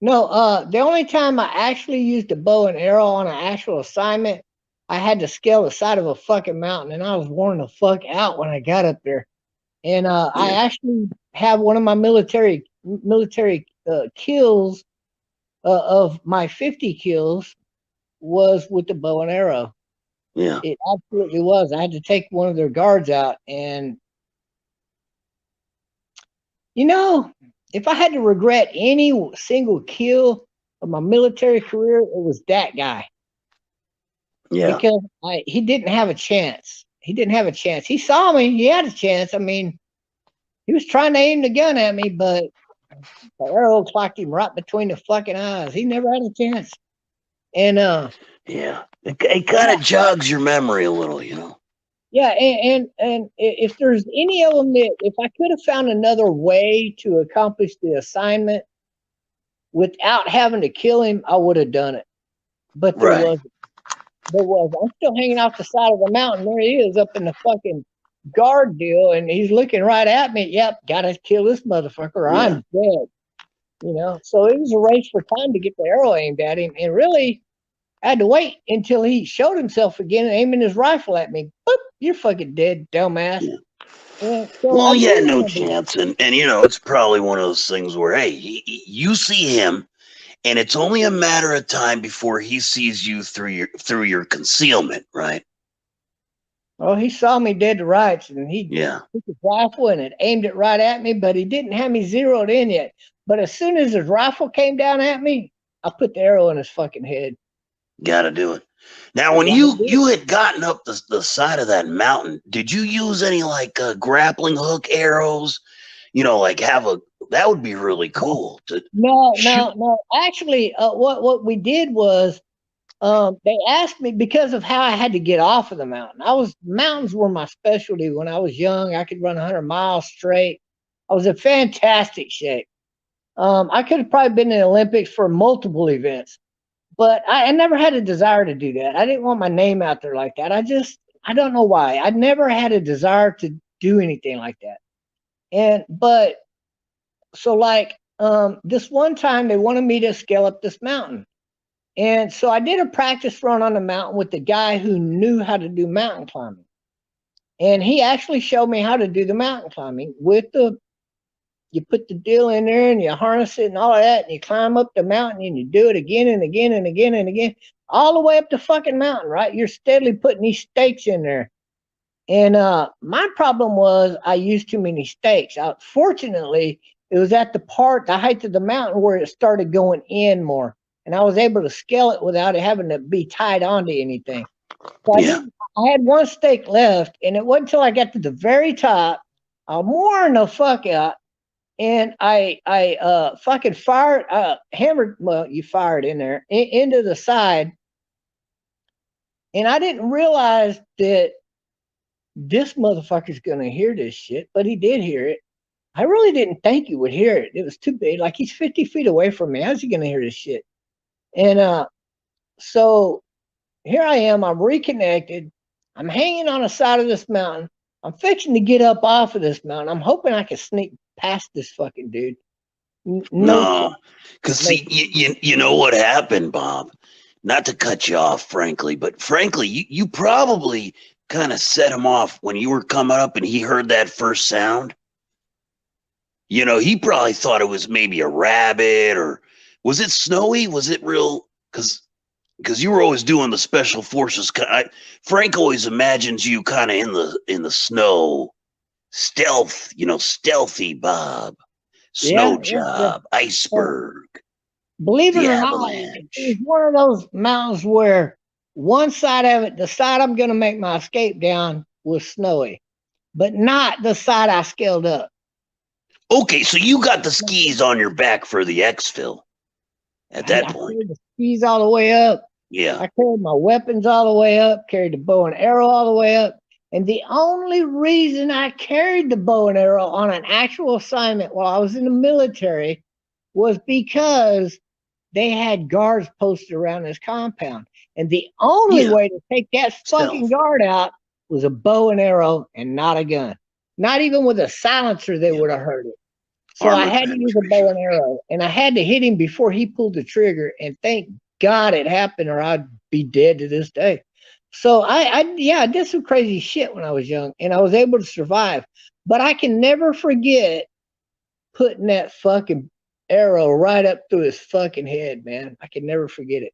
No, the only time I actually used a bow and arrow on an actual assignment, I had to scale the side of a fucking mountain, and I was worn the fuck out when I got up there. And I Yeah. actually have one of my military kills of my 50 kills was with the bow and arrow. Yeah. It absolutely was. I had to take one of their guards out, and you know, if I had to regret any single kill of my military career, it was that guy Yeah. because he didn't have a chance. He didn't have a chance. He saw me. He had a chance. I mean, he was trying to aim the gun at me, but the arrow clocked him right between the fucking eyes. He never had a chance. And Yeah. It kind of jogs your memory a little, you know. yeah, and if there's any of them that if I could have found another way to accomplish the assignment without having to kill him, I would have done it. But there Right. was There was. I'm still hanging off the side of the mountain. There he is up in the fucking guard deal, and he's looking right at me. Yep, gotta kill this motherfucker or I'm Yeah. dead. You know, so it was a race for time to get the arrow aimed at him, and really, I had to wait until he showed himself again and aiming his rifle at me. Boop, you're fucking dead, dumbass. Yeah. And so I Well, do you had no remember that. chance, and you know it's probably one of those things where hey, you see him, and it's only a matter of time before he sees you through your concealment, right? Well, he saw me dead to rights, and he Yeah. took his rifle and it aimed it right at me, but he didn't have me zeroed in yet. But as soon as his rifle came down at me, I put the arrow in his fucking head. Got to do it. Now, I when gotta do it. you had gotten up the side of that mountain, did you use any like grappling hook arrows? You know, like have a that would be really cool to No, shoot. no, no. Actually, what we did was they asked me because of how I had to get off of the mountain. Mountains were my specialty when I was young. I could run 100 miles straight. I was in fantastic shape. I could have probably been in the Olympics for multiple events, but I never had a desire to do that. I didn't want my name out there like that. I don't know why. I never had a desire to do anything like that. And but so like this one time they wanted me to scale up this mountain. And so I did a practice run on the mountain with the guy who knew how to do mountain climbing. And he actually showed me how to do the mountain climbing with the you put the deal in there and you harness it and all of that and you climb up the mountain and you do it again and again and again and again all the way up the fucking mountain, right? You're steadily putting these stakes in there. And my problem was I used too many stakes. Fortunately, it was at the height of the mountain where it started going in more. And I was able to scale it without it having to be tied onto anything. So Yeah. I had one stake left, and it wasn't until I got to the very top, I'm worn the fuck out, and I fucking fired hammered well, you fired in there into the side, and I didn't realize that this motherfucker's gonna hear this shit, but he did hear it. I really didn't think he would hear it. It was too big. Like he's 50 feet away from me. How's he gonna hear this shit? And so here I am. I'm reconnected. I'm hanging on the side of this mountain. I'm fixing to get up off of this mountain. I'm hoping I can sneak past this fucking dude. No chance. No, because No see, chance. you know what happened, Bob. Not to cut you off, frankly, but frankly, you probably kind of set him off when you were coming up and he heard that first sound. You know, he probably thought it was maybe a rabbit or was it snowy? Was it real? Because you were always doing the special forces. Frank always imagines you kind of in the snow, stealth. You know, stealthy Bob, snow Yeah, yeah, yeah. job, Uh, iceberg, Believe it the or not, it was avalanche. one of those mountains where one side of it, the side I'm going to make my escape down, was snowy, but not the side I scaled up. Okay, so you got the skis on your back for the exfil at I that point. carried the skis all the way up. Yeah, I carried my weapons all the way up, carried the bow and arrow all the way up. And the only reason I carried the bow and arrow on an actual assignment while I was in the military was because they had guards posted around this compound. And the only yeah, way to take that fucking stealth. guard out was a bow and arrow and not a gun. Not even with a silencer, they Yeah, would have heard it. So I Armor had to use a bow and arrow, and I had to hit him before he pulled the trigger. And thank God it happened, or I'd be dead to this day. So I did some crazy shit when I was young, and I was able to survive. But I can never forget putting that fucking arrow right up through his fucking head, man. I can never forget it.